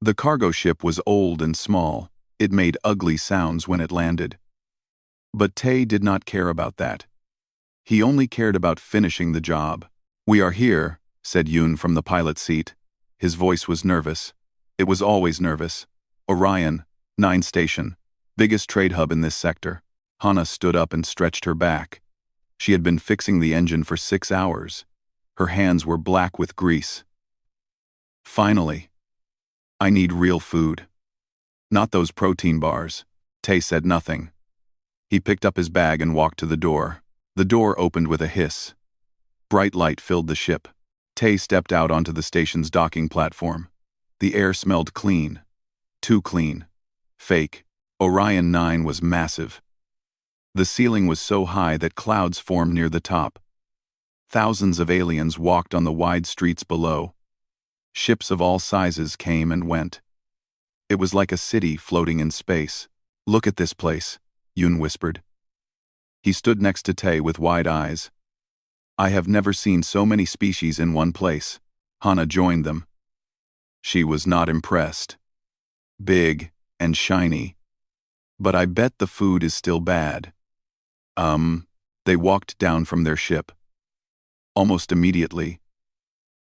The cargo ship was old and small. It made ugly sounds when it landed. But Tay did not care about that. He only cared about finishing the job. "We are here," said Yoon from the pilot's seat. His voice was nervous. It was always nervous. "Orion, 9 station. Biggest trade hub in this sector." Hana stood up and stretched her back. She had been fixing the engine for 6 hours. Her hands were black with grease. "Finally. I need real food. Not those protein bars." Tay said nothing. He picked up his bag and walked to the door. The door opened with a hiss. Bright light filled the ship. Tay stepped out onto the station's docking platform. The air smelled clean. Too clean. Fake. Orion 9 was massive. The ceiling was so high that clouds formed near the top. Thousands of aliens walked on the wide streets below. Ships of all sizes came and went. It was like a city floating in space. "Look at this place," Yoon whispered. He stood next to Tay with wide eyes. "I have never seen so many species in one place." Hana joined them. She was not impressed. "Big and shiny. But I bet the food is still bad." They walked down from their ship. Almost immediately,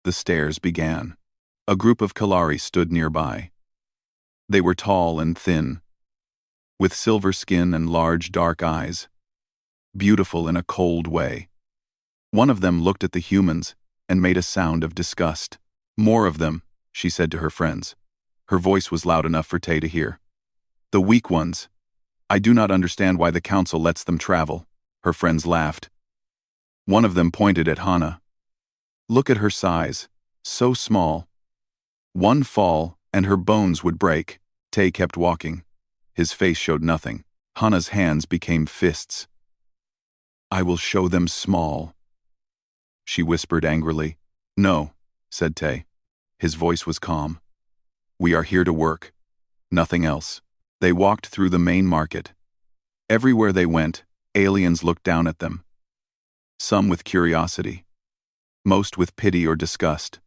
the stares began. A group of Kalari stood nearby. They were tall and thin, with silver skin and large dark eyes, beautiful in a cold way. One of them looked at the humans and made a sound of disgust. "More of them," she said to her friends. Her voice was loud enough for Tay to hear. "The weak ones. I do not understand why the council lets them travel." Her friends laughed. One of them pointed at Hana. "Look at her size. So small. One fall, and her bones would break." Tay kept walking. His face showed nothing. Hana's hands became fists. "I will show them small," she whispered angrily. "No," said Tay. His voice was calm. "We are here to work. Nothing else." They walked through the main market. Everywhere they went, aliens looked down at them. Some with curiosity. Most with pity or disgust.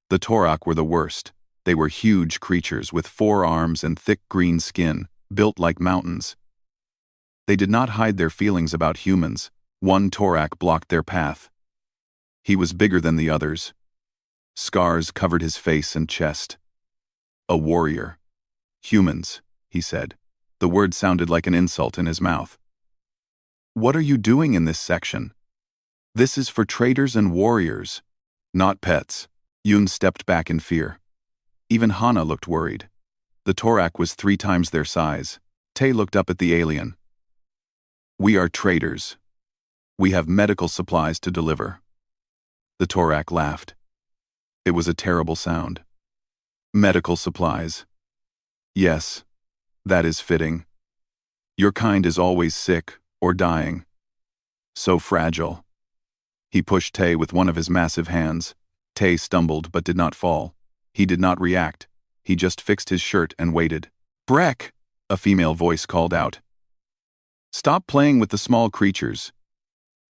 The Torak were the worst. They were huge creatures with 4 arms and thick green skin, built like mountains. They did not hide their feelings about humans. One Torak blocked their path. He was bigger than the others. Scars covered his face and chest. "A warrior." "Humans," he said. The word sounded like an insult in his mouth. "What are you doing in this section? This is for traders and warriors, not pets." Yoon stepped back in fear. Even Hana looked worried. The Torak was 3 times their size. Tay looked up at the alien. "We are traders. We have medical supplies to deliver." The Torak laughed. It was a terrible sound. "Medical supplies. Yes, that is fitting. Your kind is always sick or dying. So fragile." He pushed Tay with one of his massive hands. Tay stumbled but did not fall. He did not react. He just fixed his shirt and waited. "Breck!" a female voice called out. "Stop playing with the small creatures.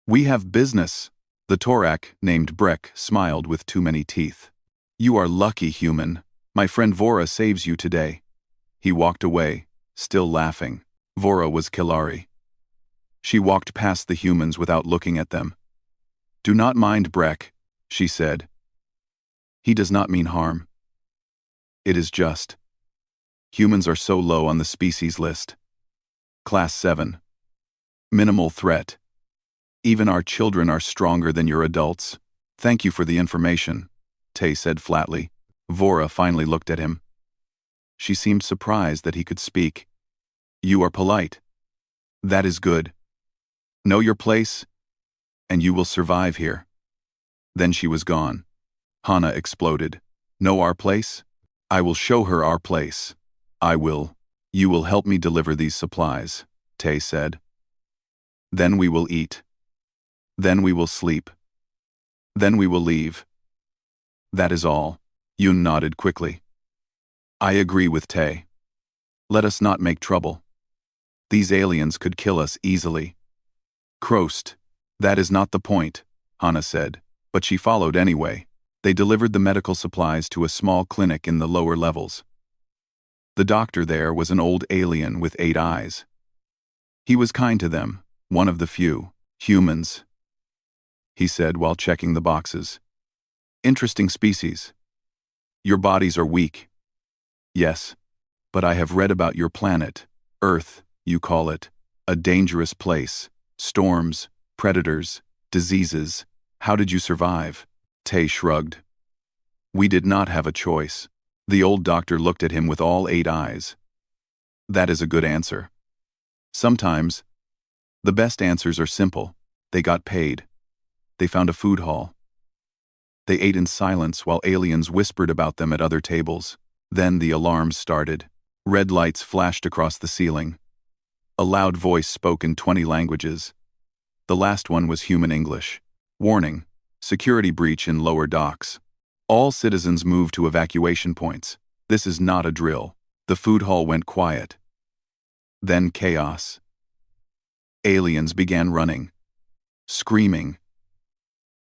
We have business." The Torak, named Breck, smiled with too many teeth. "You are lucky, human. My friend Vora saves you today." He walked away, still laughing. Vora was Kilari. She walked past the humans without looking at them. "Do not mind Breck," she said. "He does not mean harm. It is just. Humans are so low on the species list. Class 7. Minimal threat. Even our children are stronger than your adults." "Thank you for the information," Tay said flatly. Vora finally looked at him. She seemed surprised that he could speak. "You are polite. That is good. Know your place, and you will survive here." Then she was gone. Hana exploded. "Know our place? I will show her our place. I will. You will help me deliver these supplies," Tay said. "Then we will eat. Then we will sleep. Then we will leave. That is all." Yoon nodded quickly. "I agree with Tay. Let us not make trouble. These aliens could kill us easily." "Croast. That is not the point," Hana said, but she followed anyway. They delivered the medical supplies to a small clinic in the lower levels. The doctor there was an old alien with 8 eyes. He was kind to them, one of the few humans, he said while checking the boxes. Interesting species. Your bodies are weak. Yes, but I have read about your planet, Earth, you call it, a dangerous place, storms, predators, diseases. How did you survive? Tay shrugged. We did not have a choice. The old doctor looked at him with all 8 eyes. That is a good answer. Sometimes, the best answers are simple. They got paid. They found a food hall. They ate in silence while aliens whispered about them at other tables. Then the alarms started. Red lights flashed across the ceiling. A loud voice spoke in 20 languages. The last one was human English. Warning: security breach in lower docks. All citizens move to evacuation points. This is not a drill. The food hall went quiet. Then chaos. Aliens began running, screaming,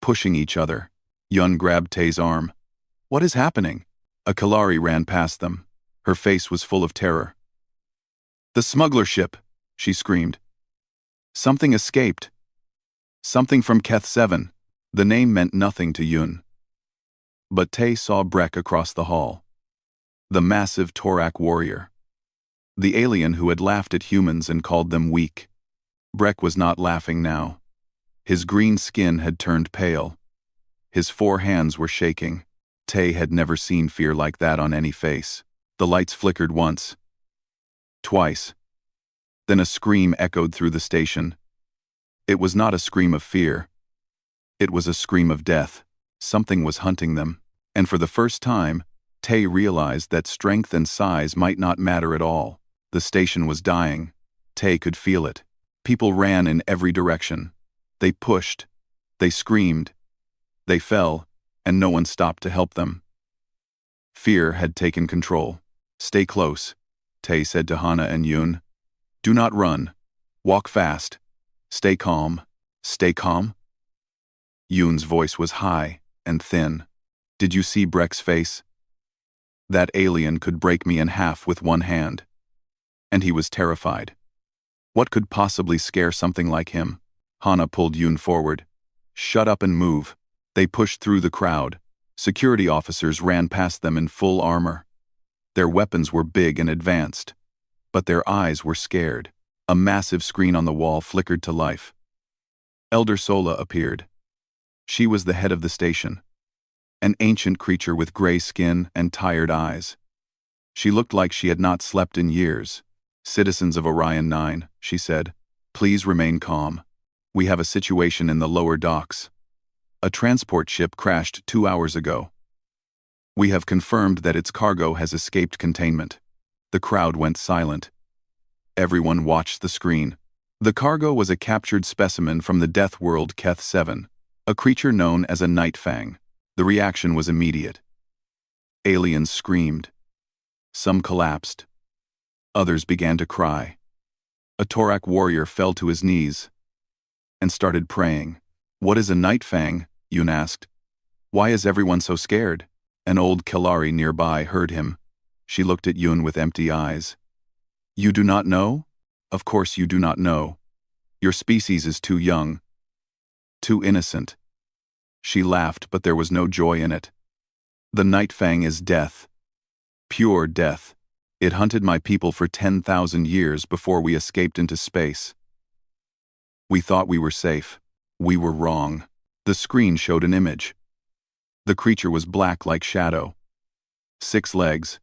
pushing each other. Yun grabbed Tay's arm. What is happening? A Kalari ran past them. Her face was full of terror. The smuggler ship, she screamed. Something escaped. Something from Keth 7. The name meant nothing to Yun. But Tay saw Breck across the hall. The massive Torak warrior. The alien who had laughed at humans and called them weak. Breck was not laughing now. His green skin had turned pale. His 4 hands were shaking. Tay had never seen fear like that on any face. The lights flickered once. Twice. Then a scream echoed through the station. It was not a scream of fear. It was a scream of death. Something was hunting them. And for the first time, Tay realized that strength and size might not matter at all. The station was dying. Tay could feel it. People ran in every direction. They pushed. They screamed. They fell, and no one stopped to help them. Fear had taken control. Stay close, Tay said to Hana and Yun. Do not run. Walk fast. Stay calm. Stay calm? Yun's voice was high and thin. Did you see Breck's face? That alien could break me in half with one hand. And he was terrified. What could possibly scare something like him? Hana pulled Yun forward. Shut up and move. They pushed through the crowd. Security officers ran past them in full armor. Their weapons were big and advanced, but their eyes were scared. A massive screen on the wall flickered to life. Elder Sola appeared. She was the head of the station, an ancient creature with gray skin and tired eyes. She looked like she had not slept in years. Citizens of Orion 9, she said, please remain calm. We have a situation in the lower docks. A transport ship crashed 2 hours ago. We have confirmed that its cargo has escaped containment. The crowd went silent. Everyone watched the screen. The cargo was a captured specimen from the death world Keth 7, a creature known as a night fang. The reaction was immediate. Aliens screamed. Some collapsed. Others began to cry. A Torak warrior fell to his knees and started praying. What is a night fang? Yun asked. Why is everyone so scared? An old Kalari nearby heard him. She looked at Yun with empty eyes. You do not know? Of course you do not know. Your species is too young. Too innocent. She laughed, but there was no joy in it. The night fang is death. Pure death. It hunted my people for 10,000 years before we escaped into space. We thought we were safe. We were wrong. The screen showed an image. The creature was black like shadow. 6 legs.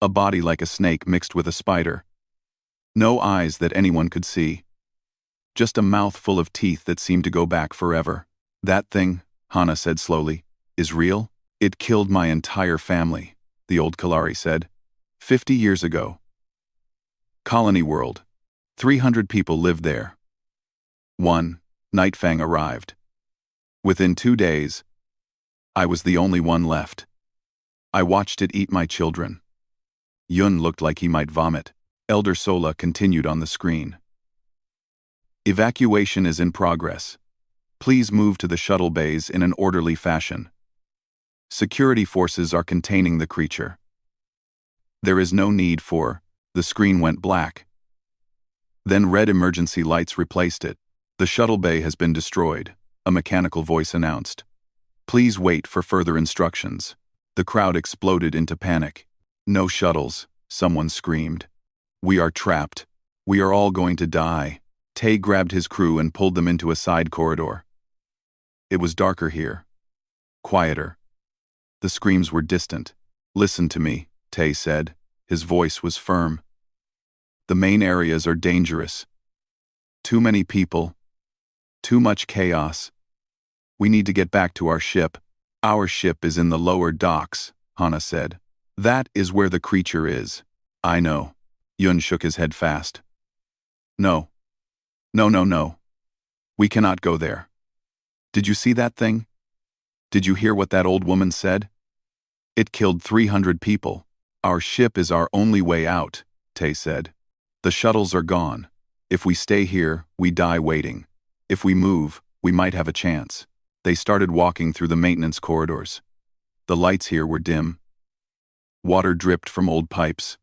A body like a snake mixed with a spider. No eyes that anyone could see. Just a mouth full of teeth that seemed to go back forever. That thing, Hana said slowly, is real? It killed my entire family, the old Kalari said. 50 years ago. Colony world. 300 people lived there. One, Nightfang arrived. Within 2 days, I was the only one left. I watched it eat my children. Yun looked like he might vomit. Elder Sola continued on the screen. Evacuation is in progress. Please move to the shuttle bays in an orderly fashion. Security forces are containing the creature. There is no need for. The screen went black. Then red emergency lights replaced it. The shuttle bay has been destroyed, a mechanical voice announced. Please wait for further instructions. The crowd exploded into panic. No shuttles, someone screamed. We are trapped. We are all going to die. Tay grabbed his crew and pulled them into a side corridor. It was darker here. Quieter. The screams were distant. Listen to me, Tay said. His voice was firm. The main areas are dangerous. Too many people. Too much chaos. We need to get back to our ship. Our ship is in the lower docks, Hana said. That is where the creature is. I know. Yun shook his head fast. No. No. We cannot go there. Did you see that thing? Did you hear what that old woman said? It killed 300 people. Our ship is our only way out, Tay said. The shuttles are gone. If we stay here, we die waiting. If we move, we might have a chance. They started walking through the maintenance corridors. The lights here were dim. Water dripped from old pipes.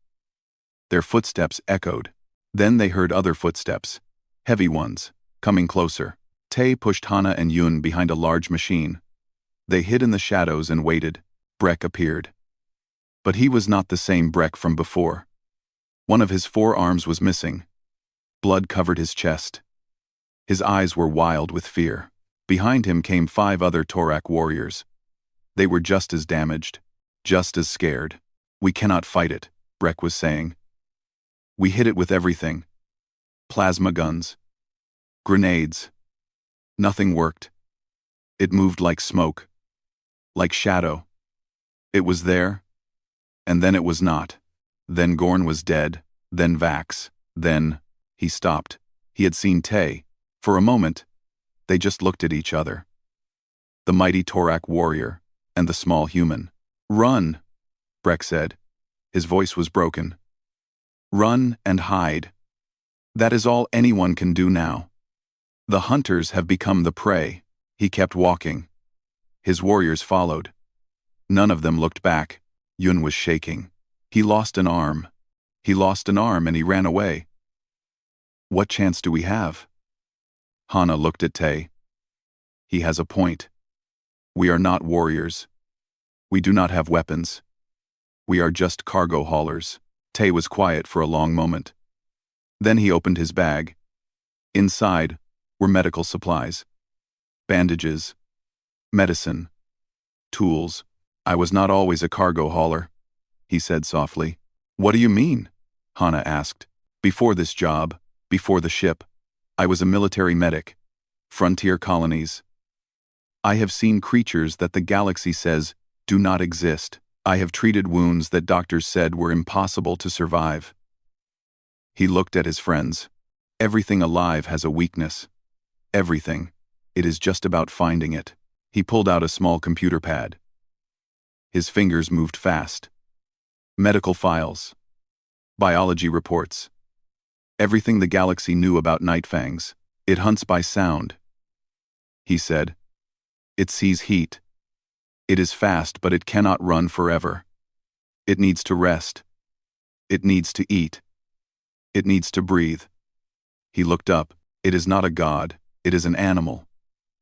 Their footsteps echoed. Then they heard other footsteps, heavy ones, coming closer. Tay pushed Hana and Yun behind a large machine. They hid in the shadows and waited. Breck appeared. But he was not the same Breck from before. One of his forearms was missing. Blood covered his chest. His eyes were wild with fear. Behind him came 5 other Torak warriors. They were just as damaged, just as scared. We cannot fight it, Breck was saying. We hit it with everything. Plasma guns. Grenades. Nothing worked. It moved like smoke. Like shadow. It was there, and then it was not. Then Gorn was dead, then Vax, then... He stopped. He had seen Tay. For a moment, they just looked at each other. The mighty Torak warrior, and the small human. Run, Breck said. His voice was broken. Run and hide. That is all anyone can do now. The hunters have become the prey. He kept walking. His warriors followed. None of them looked back. Yun was shaking. He lost an arm. He lost an arm and he ran away. What chance do we have? Hana looked at Tay. He has a point. We are not warriors. We do not have weapons. We are just cargo haulers. Tay was quiet for a long moment. Then he opened his bag. Inside were medical supplies. Bandages. Medicine. Tools. I was not always a cargo hauler, he said softly. What do you mean? Hana asked. Before this job, before the ship, I was a military medic. Frontier colonies. I have seen creatures that the galaxy says do not exist. I have treated wounds that doctors said were impossible to survive. He looked at his friends. Everything alive has a weakness. Everything. It is just about finding it. He pulled out a small computer pad. His fingers moved fast. Medical files. Biology reports. Everything the galaxy knew about Nightfangs. It hunts by sound. He said. It sees heat. It is fast, but it cannot run forever. It needs to rest. It needs to eat. It needs to breathe. He looked up. It is not a god. It is an animal.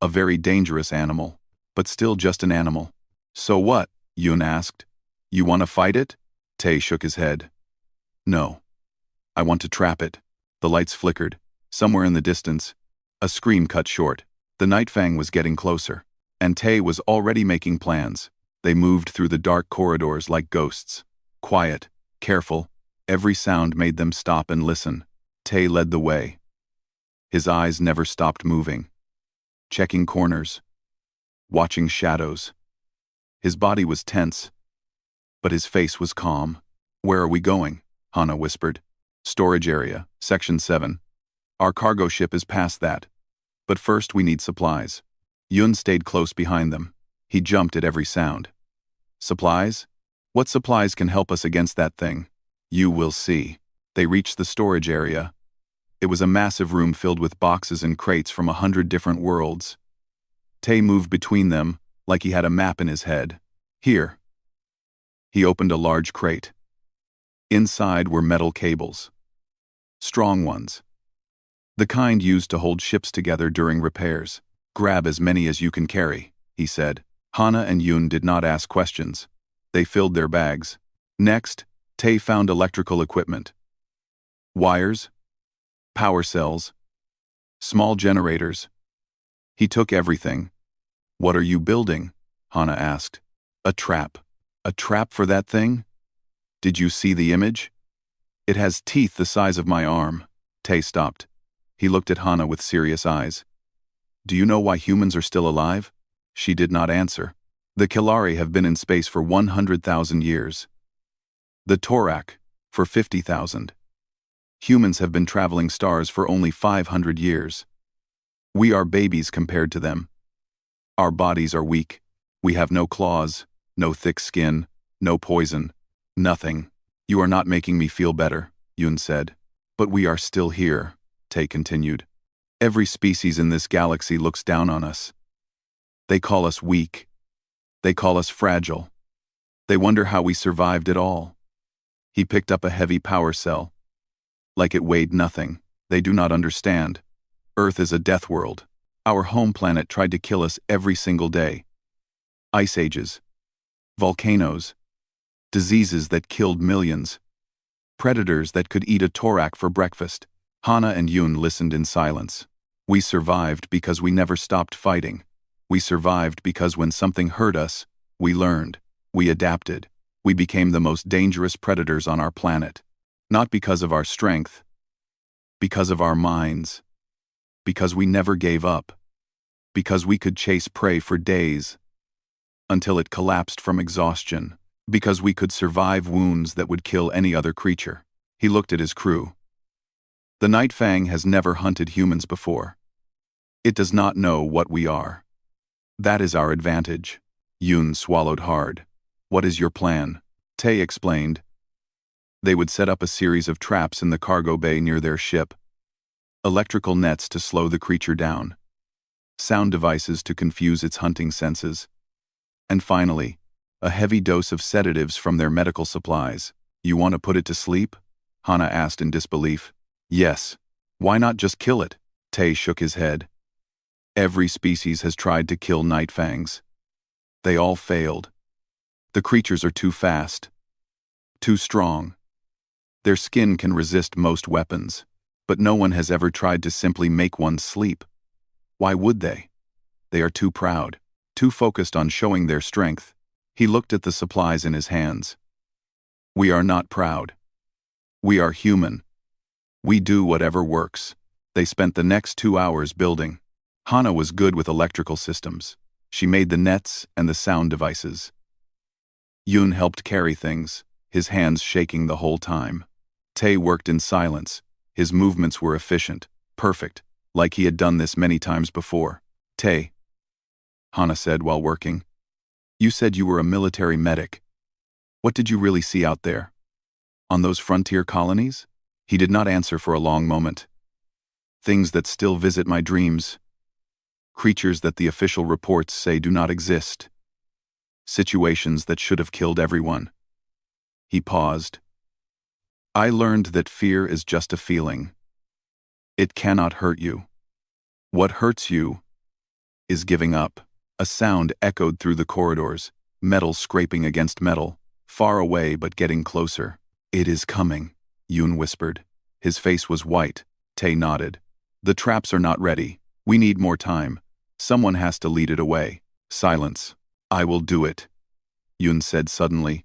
A very dangerous animal. But still just an animal. So what? Yun asked. You want to fight it? Tay shook his head. No. I want to trap it. The lights flickered. Somewhere in the distance, a scream cut short. The Nightfang was getting closer. And Tay was already making plans. They moved through the dark corridors like ghosts. Quiet, careful. Every sound made them stop and listen. Tay led the way. His eyes never stopped moving. Checking corners. Watching shadows. His body was tense. But his face was calm. Where are we going? Hana whispered. Storage area, Section 7. Our cargo ship is past that. But first we need supplies. Yun stayed close behind them. He jumped at every sound. Supplies? What supplies can help us against that thing? You will see. They reached the storage area. It was a massive room filled with boxes and crates from 100 different worlds. Tay moved between them like he had a map in his head. Here. He opened a large crate. Inside were metal cables. Strong ones. The kind used to hold ships together during repairs. "Grab as many as you can carry," he said. Hana and Yoon did not ask questions. They filled their bags. Next, Tae found electrical equipment. Wires, power cells, small generators. He took everything. "What are you building?" Hana asked. "A trap." "A trap for that thing? Did you see the image? It has teeth the size of my arm." Tae stopped. He looked at Hana with serious eyes. "Do you know why humans are still alive?" She did not answer. "The Kilari have been in space for 100,000 years. The Torak, for 50,000. Humans have been traveling stars for only 500 years. We are babies compared to them. Our bodies are weak. We have no claws, no thick skin, no poison, nothing." "You are not making me feel better," Yoon said. "But we are still here," Tae continued. "Every species in this galaxy looks down on us. They call us weak. They call us fragile. They wonder how we survived it all." He picked up a heavy power cell. Like it weighed nothing. "They do not understand. Earth is a death world. Our home planet tried to kill us every single day. Ice ages, volcanoes, diseases that killed millions, predators that could eat a Torak for breakfast." Hana and Yoon listened in silence. "We survived because we never stopped fighting. We survived because when something hurt us, we learned, we adapted, we became the most dangerous predators on our planet. Not because of our strength, because of our minds. Because we never gave up. Because we could chase prey for days, until it collapsed from exhaustion. Because we could survive wounds that would kill any other creature." He looked at his crew. "The Night Fang has never hunted humans before. It does not know what we are. That is our advantage." Yoon swallowed hard. "What is your plan?" Tae explained. They would set up a series of traps in the cargo bay near their ship. Electrical nets to slow the creature down. Sound devices to confuse its hunting senses. And finally, a heavy dose of sedatives from their medical supplies. "You want to put it to sleep?" Hana asked in disbelief. "Yes. Why not just kill it?" Tae shook his head. "Every species has tried to kill Night Fangs. They all failed. The creatures are too fast. Too strong. Their skin can resist most weapons, but no one has ever tried to simply make one sleep. Why would they? They are too proud, too focused on showing their strength." He looked at the supplies in his hands. "We are not proud. We are human. We do whatever works." They spent the next 2 hours building. Hana was good with electrical systems. She made the nets and the sound devices. Yoon helped carry things, his hands shaking the whole time. Tae worked in silence. His movements were efficient, perfect, like he had done this many times before. "Tae," Hana said while working, "you said you were a military medic. What did you really see out there? On those frontier colonies?" He did not answer for a long moment. "Things that still visit my dreams. Creatures that the official reports say do not exist. Situations that should have killed everyone." He paused. "I learned that fear is just a feeling. It cannot hurt you. What hurts you is giving up." A sound echoed through the corridors, metal scraping against metal, far away but getting closer. "It is coming," Yoon whispered. His face was white. Tae nodded. "The traps are not ready. We need more time. Someone has to lead it away." Silence. "I will do it," Yoon said suddenly.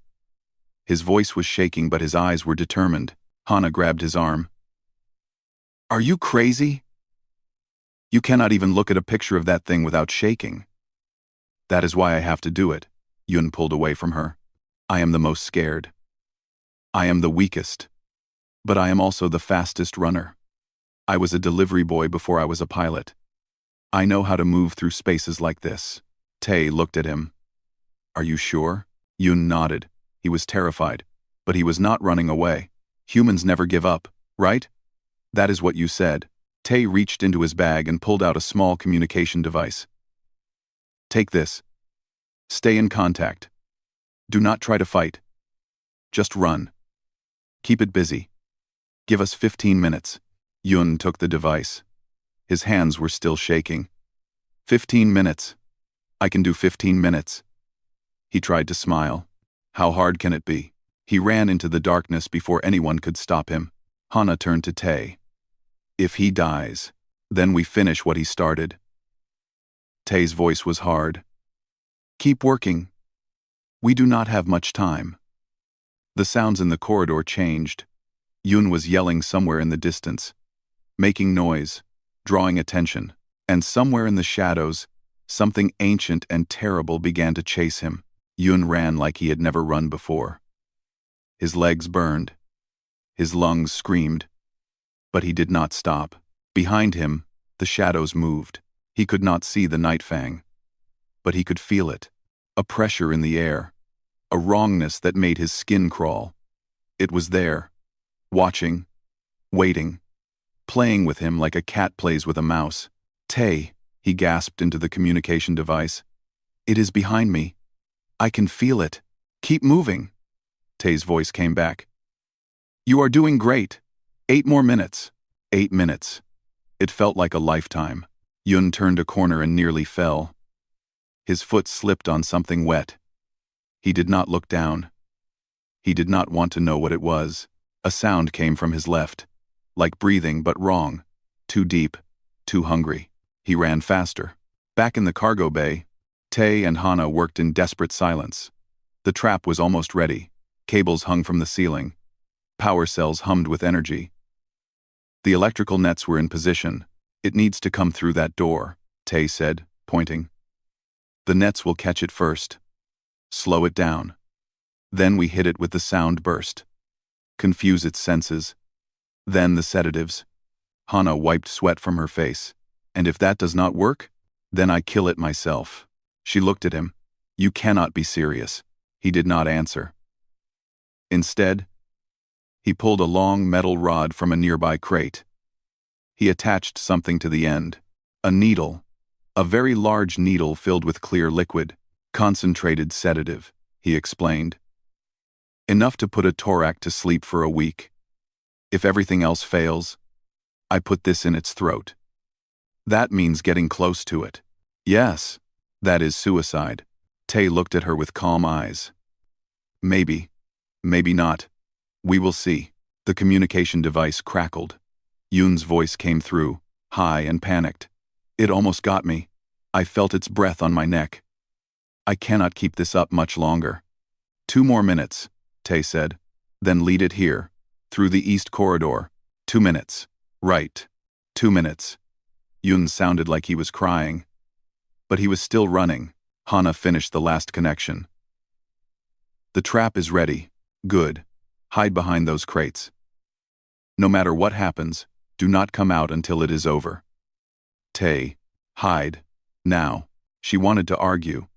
His voice was shaking but his eyes were determined. Hana grabbed his arm. "Are you crazy? You cannot even look at a picture of that thing without shaking." "That is why I have to do it." Yoon pulled away from her. "I am the most scared. I am the weakest. But I am also the fastest runner. I was a delivery boy before I was a pilot. I know how to move through spaces like this." Tae looked at him. "Are you sure?" Yoon nodded. He was terrified, but he was not running away. "Humans never give up, right?" "That is what you said." Tae reached into his bag and pulled out a small communication device. "Take this. Stay in contact. Do not try to fight. Just run. Keep it busy. Give us 15 minutes. Yun took the device. His hands were still shaking. 15 minutes. I can do 15 minutes. He tried to smile. How hard can it be? He ran into the darkness before anyone could stop him. Hana turned to Tae. If he dies, then we finish what he started. Tae's voice was hard. Keep working. We do not have much time. The sounds in the corridor changed. Yun was yelling somewhere in the distance, making noise, drawing attention, and somewhere in the shadows, something ancient and terrible began to chase him. Yun ran like he had never run before. His legs burned. His lungs screamed. But he did not stop. Behind him, the shadows moved. He could not see the Night Fang, but he could feel it. A pressure in the air. A wrongness that made his skin crawl. It was there, watching, waiting, playing with him like a cat plays with a mouse. Tae, he gasped into the communication device. It is behind me. I can feel it. Keep moving. Tae's voice came back. You are doing great. 8 more minutes. 8 minutes. It felt like a lifetime. Yun turned a corner and nearly fell. His foot slipped on something wet. He did not look down. He did not want to know what it was. A sound came from his left, like breathing but wrong, too deep, too hungry. He ran faster. Back in the cargo bay, Tae and Hana worked in desperate silence. The trap was almost ready. Cables hung from the ceiling. Power cells hummed with energy. The electrical nets were in position. It needs to come through that door, Tae said, pointing. The nets will catch it first. Slow it down. Then we hit it with the sound burst. Confuse its senses. Then the sedatives. Hana wiped sweat from her face. And if that does not work, then I kill it myself. She looked at him. You cannot be serious. He did not answer. Instead, he pulled a long metal rod from a nearby crate. He attached something to the end. A needle. A very large needle filled with clear liquid. Concentrated sedative, he explained. Enough to put a thorax to sleep for a week. If everything else fails, I put this in its throat. That means getting close to it. Yes, that is suicide. Tae looked at her with calm eyes. Maybe, maybe not. We will see. The communication device crackled. Yun's voice came through, high and panicked. It almost got me. I felt its breath on my neck. I cannot keep this up much longer. 2 more minutes, Tae said. Then lead it here, through the east corridor. 2 minutes. Right. 2 minutes. Yun sounded like he was crying. But he was still running. Hana finished the last connection. The trap is ready. Good. Hide behind those crates. No matter what happens, do not come out until it is over. Tae, hide. Now. She wanted to argue,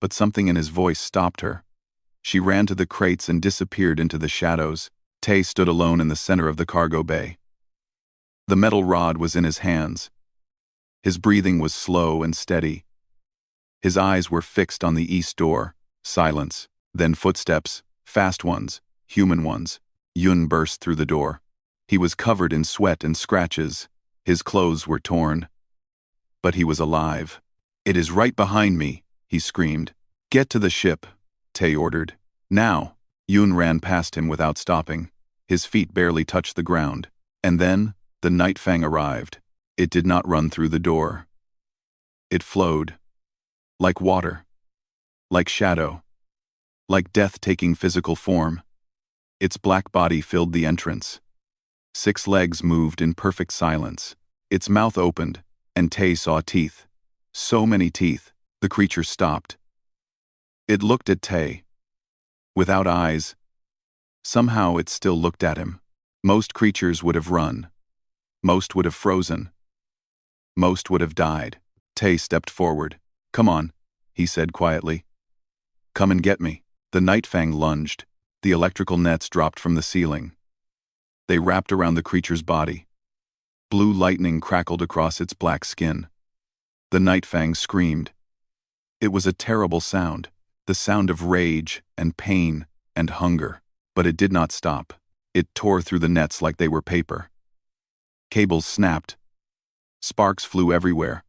but something in his voice stopped her. She ran to the crates and disappeared into the shadows. Tae stood alone in the center of the cargo bay. The metal rod was in his hands. His breathing was slow and steady. His eyes were fixed on the east door. Silence. Then footsteps, fast ones, human ones. Yun burst through the door. He was covered in sweat and scratches. His clothes were torn. But he was alive. It is right behind me, he screamed. Get to the ship, Tae ordered. Now. Yun ran past him without stopping. His feet barely touched the ground. And then, the Night Fang arrived. It did not run through the door. It flowed. Like water. Like shadow. Like death taking physical form. Its black body filled the entrance. 6 legs moved in perfect silence. Its mouth opened, and Tae saw teeth. So many teeth, the creature stopped. It looked at Tae. Without eyes. Somehow it still looked at him. Most creatures would have run. Most would have frozen. Most would have died. Tae stepped forward. Come on, he said quietly. Come and get me. The Night Fang lunged. The electrical nets dropped from the ceiling. They wrapped around the creature's body. Blue lightning crackled across its black skin. The Night Fang screamed. It was a terrible sound, the sound of rage and pain and hunger. But it did not stop. It tore through the nets like they were paper. Cables snapped. Sparks flew everywhere.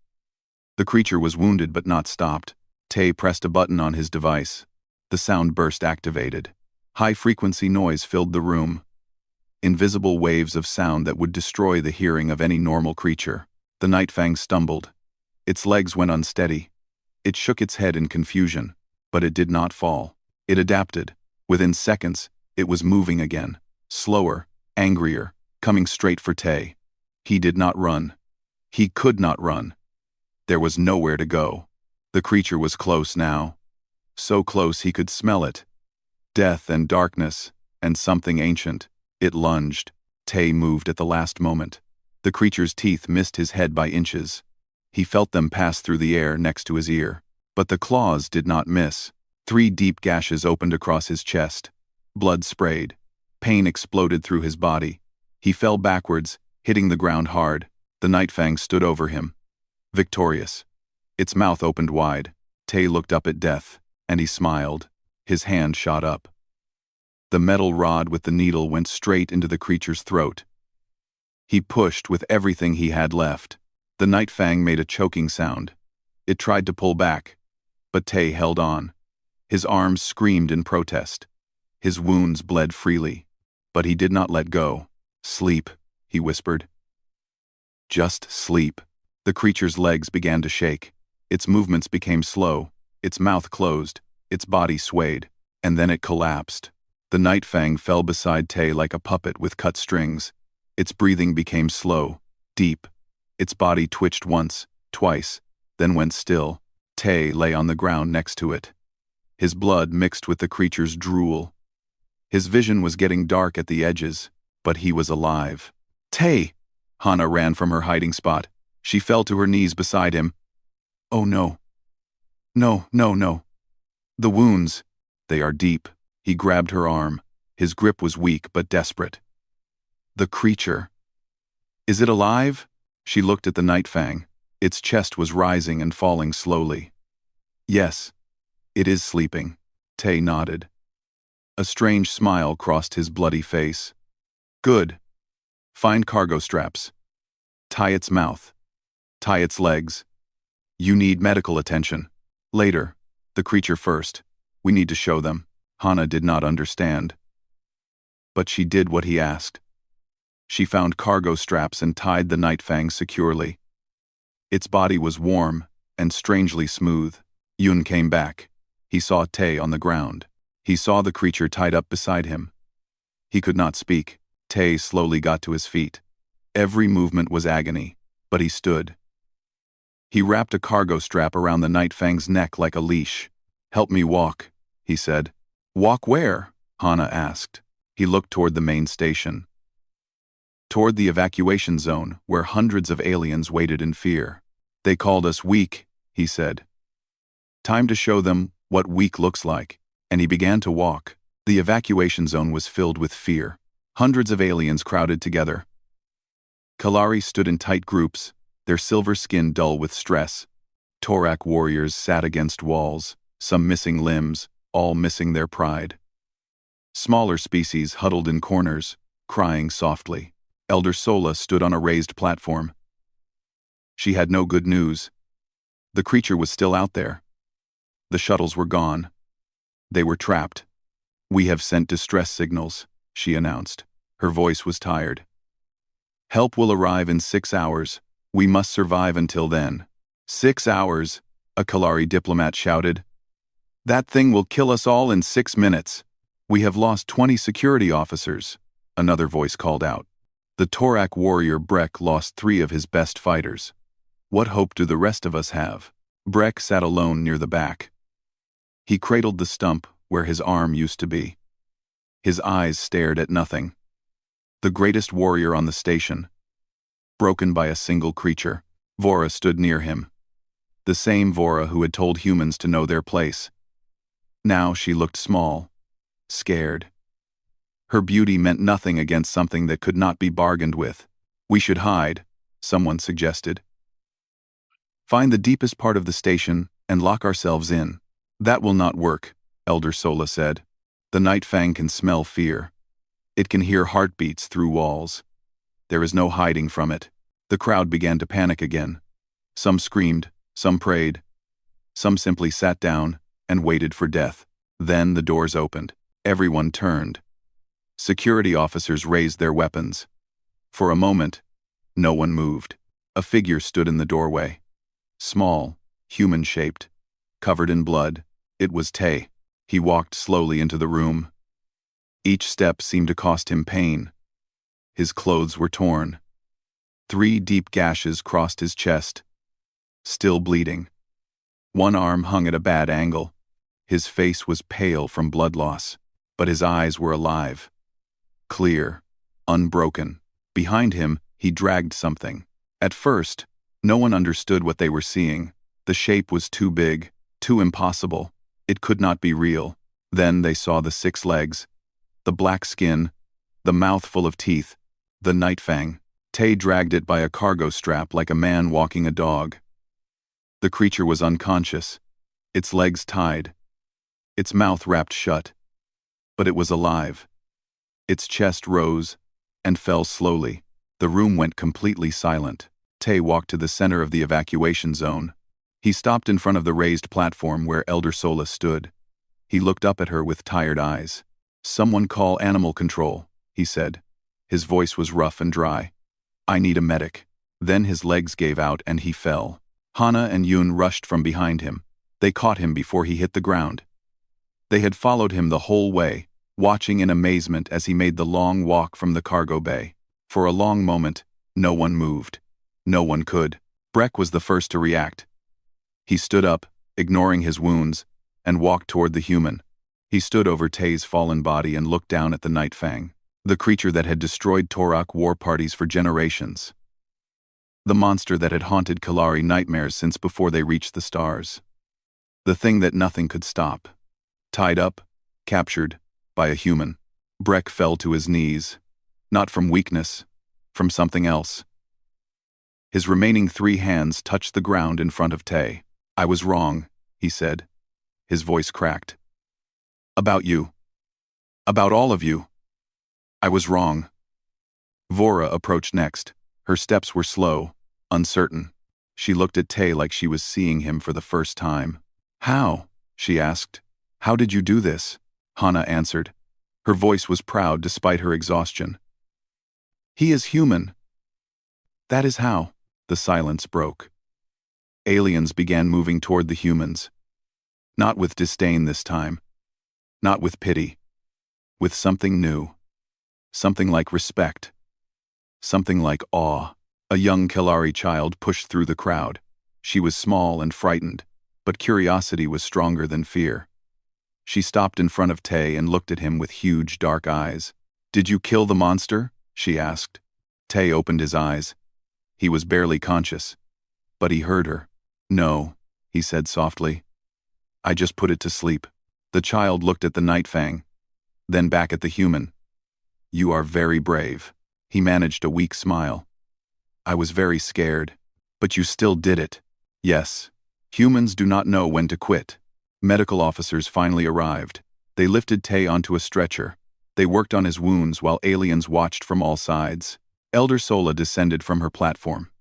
The creature was wounded but not stopped. Tay pressed a button on his device. The sound burst activated. High-frequency noise filled the room. Invisible waves of sound that would destroy the hearing of any normal creature. The Nightfang stumbled. Its legs went unsteady. It shook its head in confusion, but it did not fall. It adapted. Within seconds, it was moving again. Slower, angrier, coming straight for Tay. He did not run. He could not run. There was nowhere to go. The creature was close now. So close he could smell it. Death and darkness, and something ancient. It lunged. Tay moved at the last moment. The creature's teeth missed his head by inches. He felt them pass through the air next to his ear. But the claws did not miss. 3 deep gashes opened across his chest. Blood sprayed. Pain exploded through his body. He fell backwards, hitting the ground hard. The Nightfang stood over him. Victorious. Its mouth opened wide. Tay looked up at death, and he smiled. His hand shot up. The metal rod with the needle went straight into the creature's throat. He pushed with everything he had left. The Nightfang made a choking sound. It tried to pull back, but Tay held on. His arms screamed in protest. His wounds bled freely, but he did not let go. "Sleep," he whispered. "Just sleep." The creature's legs began to shake. Its movements became slow. Its mouth closed. Its body swayed. And then it collapsed. The Nightfang fell beside Tay like a puppet with cut strings. Its breathing became slow, deep. Its body twitched once, twice, then went still. Tay lay on the ground next to it. His blood mixed with the creature's drool. His vision was getting dark at the edges, but he was alive. "Tay!" Hana ran from her hiding spot. She fell to her knees beside him. "Oh no. No, no, no. The wounds, they are deep." He grabbed her arm. His grip was weak but desperate. "The creature. Is it alive?" She looked at the Nightfang. Its chest was rising and falling slowly. "Yes, it is sleeping." Tay nodded. A strange smile crossed his bloody face. "Good. Find cargo straps. Tie its mouth. Tie its legs. You need medical attention. Later. The creature first. We need to show them." Hana did not understand. But she did what he asked. She found cargo straps and tied the Nightfang securely. Its body was warm and strangely smooth. Yun came back. He saw Tay on the ground. He saw the creature tied up beside him. He could not speak. Tay slowly got to his feet. Every movement was agony, but he stood. He wrapped a cargo strap around the Nightfang's neck like a leash. "Help me walk," he said. "Walk where?" Hana asked. He looked toward the main station. Toward the evacuation zone, where hundreds of aliens waited in fear. "They called us weak," he said. "Time to show them what weak looks like." And he began to walk. The evacuation zone was filled with fear. Hundreds of aliens crowded together. Kalari stood in tight groups, their silver skin dull with stress. Torak warriors sat against walls, some missing limbs, all missing their pride. Smaller species huddled in corners, crying softly. Elder Sola stood on a raised platform. She had no good news. The creature was still out there. The shuttles were gone. They were trapped. "We have sent distress signals," she announced. Her voice was tired. "Help will arrive in 6 hours. We must survive until then." "6 hours," a Kalari diplomat shouted. "That thing will kill us all in 6 minutes. We have lost 20 security officers," another voice called out. The Torak warrior Breck lost 3 of his best fighters. What hope do the rest of us have? Breck sat alone near the back. He cradled the stump where his arm used to be. His eyes stared at nothing. The greatest warrior on the station, broken by a single creature, Vora stood near him. The same Vora who had told humans to know their place. Now she looked small, scared. Her beauty meant nothing against something that could not be bargained with. "We should hide," someone suggested. "Find the deepest part of the station and lock ourselves in." "That will not work," Elder Sola said. "The Nightfang can smell fear. It can hear heartbeats through walls. There is no hiding from it. The crowd began to panic again. Some screamed, some prayed, some simply sat down and waited for death. Then the doors opened. Everyone turned. Security officers raised their weapons. For a moment, no one moved. A figure stood in the doorway. Small, human-shaped, covered in blood. It was Tay. He walked slowly into the room. Each step seemed to cost him pain. His clothes were torn. 3 deep gashes crossed his chest, still bleeding. One arm hung at a bad angle. His face was pale from blood loss, but his eyes were alive, clear, unbroken. Behind him, he dragged something. At first, no one understood what they were seeing. The shape was too big, too impossible. It could not be real. Then they saw the 6 legs, the black skin, the mouth full of teeth, the night fang. Tay dragged it by a cargo strap like a man walking a dog. The creature was unconscious, its legs tied, its mouth wrapped shut. But it was alive. Its chest rose and fell slowly. The room went completely silent. Tay walked to the center of the evacuation zone. He stopped in front of the raised platform where Elder Sola stood. He looked up at her with tired eyes. "Someone call animal control," he said. His voice was rough and dry. "I need a medic." Then his legs gave out and he fell. Hana and Yun rushed from behind him. They caught him before he hit the ground. They had followed him the whole way, watching in amazement as he made the long walk from the cargo bay. For a long moment, no one moved. No one could. Breck was the first to react. He stood up, ignoring his wounds, and walked toward the human. He stood over Tay's fallen body and looked down at the Night Fang, the creature that had destroyed Torak war parties for generations. The monster that had haunted Kalari nightmares since before they reached the stars. The thing that nothing could stop. Tied up, captured, by a human. Breck fell to his knees. Not from weakness, from something else. His remaining 3 hands touched the ground in front of Tay. "I was wrong," he said. His voice cracked. "About you. About all of you. I was wrong." Vora approached next. Her steps were slow, uncertain. She looked at Tay like she was seeing him for the first time. "How?" she asked. "How did you do this?" Hana answered. Her voice was proud despite her exhaustion. "He is human." "That is how." The silence broke. Aliens began moving toward the humans. Not with disdain this time. Not with pity. With something new. Something like respect. Something like awe. A young Kalari child pushed through the crowd. She was small and frightened, but curiosity was stronger than fear. She stopped in front of Tay and looked at him with huge dark eyes. "Did you kill the monster?" she asked. Tay opened his eyes. He was barely conscious, but he heard her. "No," he said softly. "I just put it to sleep." The child looked at the Night Fang, then back at the human. "You are very brave." He managed a weak smile. "I was very scared, but you still did it." "Yes. Humans do not know when to quit." Medical officers finally arrived. They lifted Tay onto a stretcher. They worked on his wounds while aliens watched from all sides. Elder Sola descended from her platform.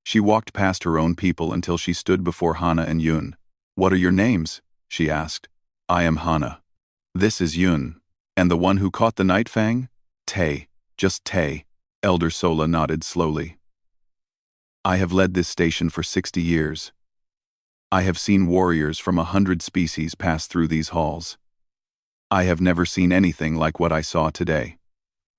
She walked past her own people until she stood before Hana and Yun. "What are your names?" she asked. "I am Hana." "This is Yun. And the one who caught the Night Fang?" "Tay. Just Tay." Elder Sola nodded slowly. "I have led this station for 60 years. I have seen warriors from 100 species pass through these halls. I have never seen anything like what I saw today."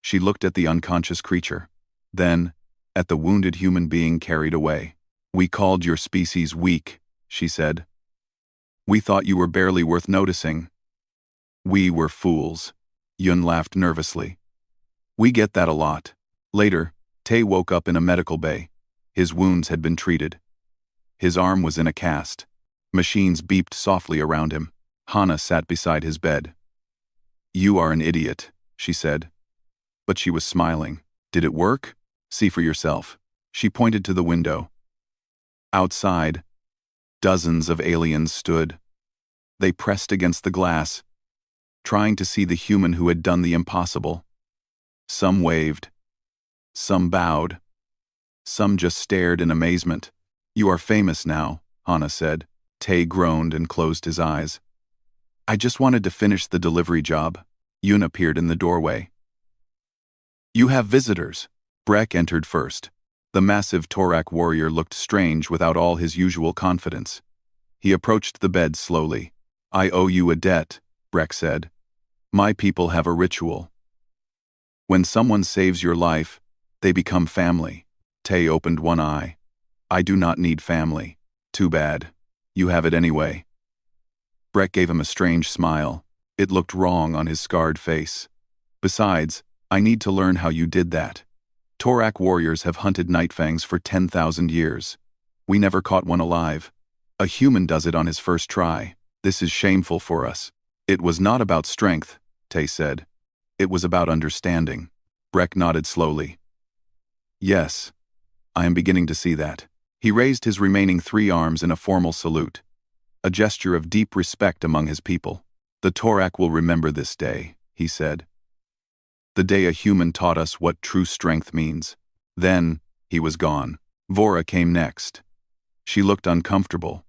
She looked at the unconscious creature. Then, at the wounded human being carried away. "We called your species weak," she said. "We thought you were barely worth noticing." "We were fools." Yun laughed nervously. "We get that a lot." Later, Tay woke up in a medical bay. His wounds had been treated. His arm was in a cast. Machines beeped softly around him. Hana sat beside his bed. "You are an idiot," she said. But she was smiling. "Did it work? See for yourself." She pointed to the window. Outside, dozens of aliens stood. They pressed against the glass, trying to see the human who had done the impossible. Some waved. Some bowed. Some just stared in amazement. "You are famous now," Hana said. Tay groaned and closed his eyes. "I just wanted to finish the delivery job." Yun appeared in the doorway. "You have visitors." Breck entered first. The massive Torak warrior looked strange without all his usual confidence. He approached the bed slowly. "I owe you a debt," Breck said. "My people have a ritual. When someone saves your life, they become family." Tay opened one eye. "I do not need family." "Too bad. You have it anyway." Breck gave him a strange smile. It looked wrong on his scarred face. "Besides, I need to learn how you did that. Torak warriors have hunted Nightfangs for 10,000 years. We never caught one alive. A human does it on his first try. This is shameful for us." "It was not about strength," Tay said. "It was about understanding." Breck nodded slowly. "Yes, I am beginning to see that." He raised his remaining 3 arms in a formal salute, a gesture of deep respect among his people. "The Torak will remember this day," he said. "The day a human taught us what true strength means." Then, he was gone. Vora came next. She looked uncomfortable,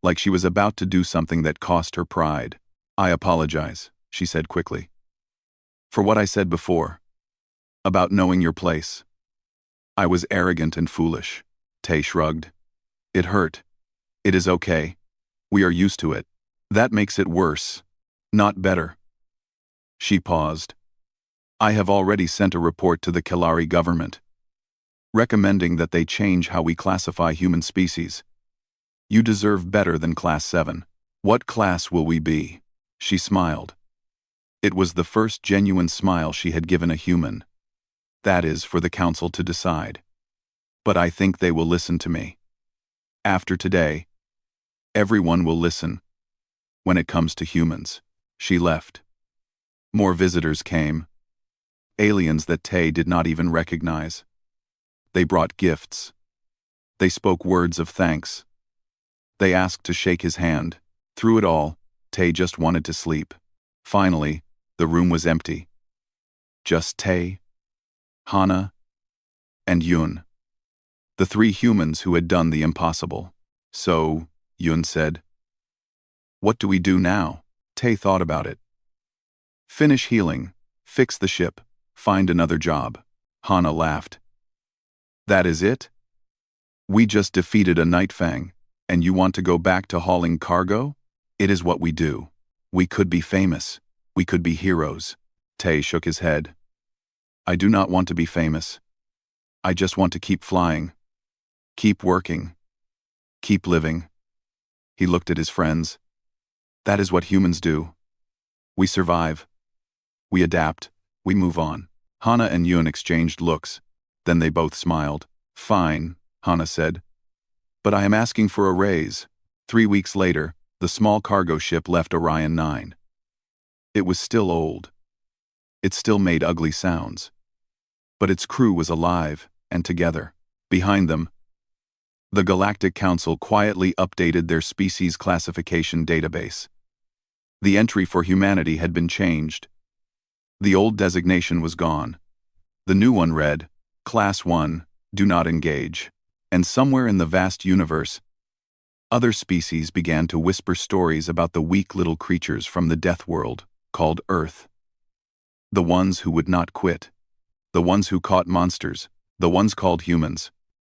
like she was about to do something that cost her pride. "I apologize," she said quickly. "For what I said before. About knowing your place. I was arrogant and foolish." Tay shrugged. "It hurt. It is okay. We are used to it. That makes it worse, not better." She paused. "I have already sent a report to the Kelari government, recommending that they change how we classify human species. You deserve better than Class 7. What class will we be?" She smiled. It was the first genuine smile she had given a human. "That is for the council to decide. But I think they will listen to me. After today, everyone will listen. When it comes to humans." She left. More visitors came. Aliens that Tay did not even recognize. They brought gifts. They spoke words of thanks. They asked to shake his hand. Through it all, Tay just wanted to sleep. Finally, the room was empty. Just Tay, Hana, and Yun. The 3 humans who had done the impossible. "So," Yun said, "what do we do now?" Tay thought about it. "Finish healing, fix the ship, find another job." Hana laughed. "That is it? We just defeated a Nightfang, and you want to go back to hauling cargo? It is what we do. We could be famous. We could be heroes." Tay shook his head. "I do not want to be famous. I just want to keep flying. Keep working. Keep living." He looked at his friends. "That is what humans do. We survive. We adapt. We move on." Hana and Yun exchanged looks. Then they both smiled. "Fine," Hana said. "But I am asking for a raise." 3 weeks later, the small cargo ship left Orion 9. It was still old. It still made ugly sounds. But its crew was alive and together. Behind them, the Galactic Council quietly updated their species classification database. The entry for humanity had been changed. The old designation was gone. The new one read, Class 1, Do Not Engage. And somewhere in the vast universe, other species began to whisper stories about the weak little creatures from the death world, called Earth. The ones who would not quit. The ones who caught monsters. The ones called humans.